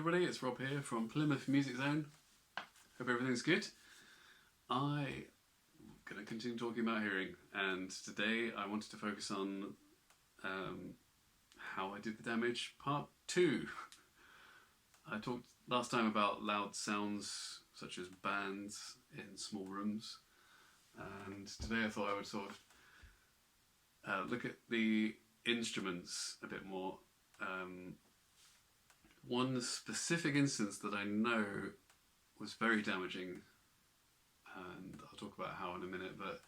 everybody, it's Rob here from Plymouth Music Zone. Hope everything's good. I'm going to continue talking about hearing, and today I wanted to focus on how I did the damage part 2. I talked last time about loud sounds such as bands in small rooms, and today I thought I would sort of look at the instruments a bit more. One specific instance that I know was very damaging, and I'll talk about how in a minute, but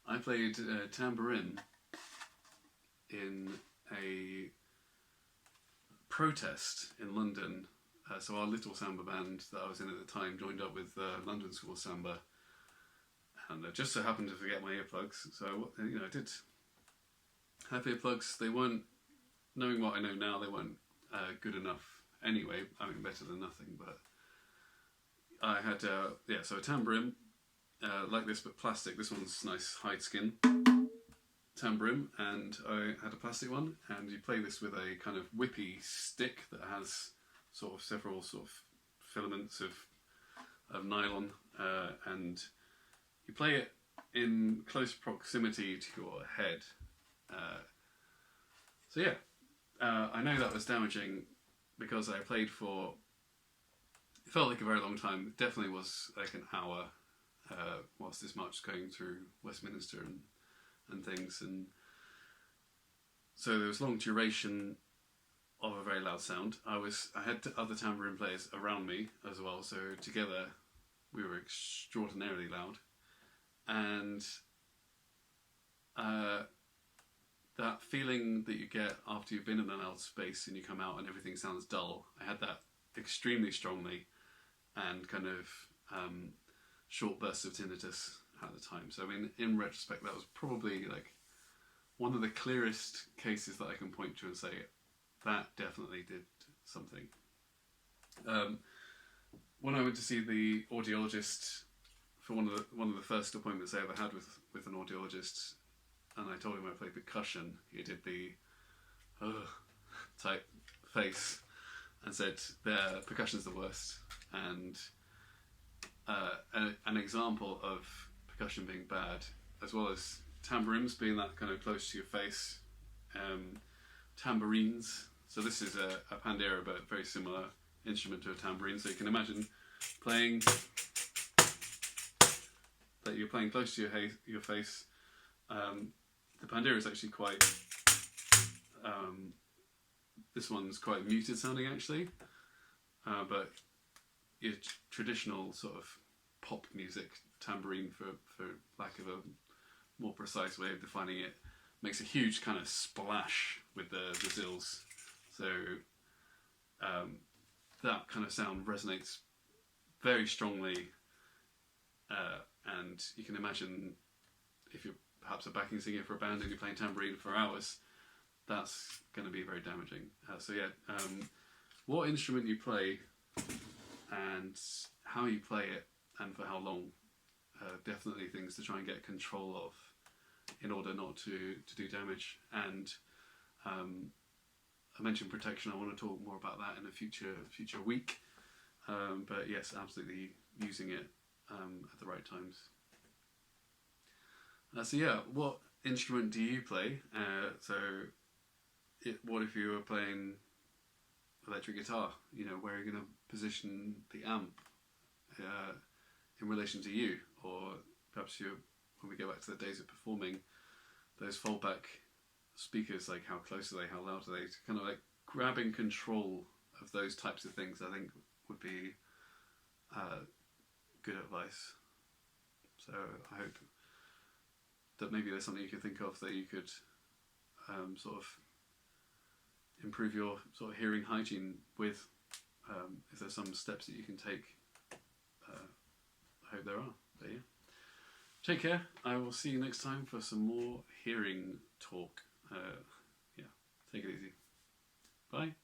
I played tambourine in a protest in London. So our little samba band that I was in at the time joined up with London School of Samba, and I just so happened to forget my earplugs. So I did have earplugs. They weren't, knowing what I know now, they weren't good enough anyway. I mean, better than nothing. But I had so a tambourine like this, but plastic. This one's nice hide skin tambourine, and I had a plastic one. And you play this with a kind of whippy stick that has sort of several sort of filaments of nylon, and you play it in close proximity to your head. I know that was damaging because I played for, it felt like a very long time. It definitely was like an hour whilst this march was going through Westminster and things, and so there was long duration of a very loud sound. I had other tambourine players around me as well, so together we were extraordinarily loud, and that feeling that you get after you've been in a loud space and you come out and everything sounds dull, I had that extremely strongly, and kind of short bursts of tinnitus at the time. So I mean, in retrospect, that was probably like one of the clearest cases that I can point to and say that definitely did something. When I went to see the audiologist for one of the first appointments I ever had with an audiologist, and I told him I played percussion, he did the type face and said, percussion's the worst. And an example of percussion being bad, as well as tambourines being that kind of close to your face, tambourines. So this is a pandera, but very similar instrument to a tambourine. So you can imagine playing that you're playing close to your face. The pandera is actually quite, this one's quite muted sounding actually, but your traditional sort of pop music tambourine, for lack of a more precise way of defining it, makes a huge kind of splash with the zills. So that kind of sound resonates very strongly, and you can imagine if you're perhaps a backing singer for a band and you're playing tambourine for hours, that's going to be very damaging. What instrument you play and how you play it and for how long, definitely things to try and get control of in order not to do damage. And I mentioned protection. I want to talk more about that in a future week, but yes, absolutely using it at the right times. What instrument do you play? What if you were playing electric guitar? Where are you going to position the amp in relation to you? Or perhaps when we go back to the days of performing, those foldback speakers, like how close are they, how loud are they? Kind of like grabbing control of those types of things, I think would be good advice. So I hope that maybe there's something you could think of that you could sort of improve your sort of hearing hygiene with. If there's some steps that you can take, I hope there are. But yeah, take care. I will see you next time for some more hearing talk. Take it easy. Bye.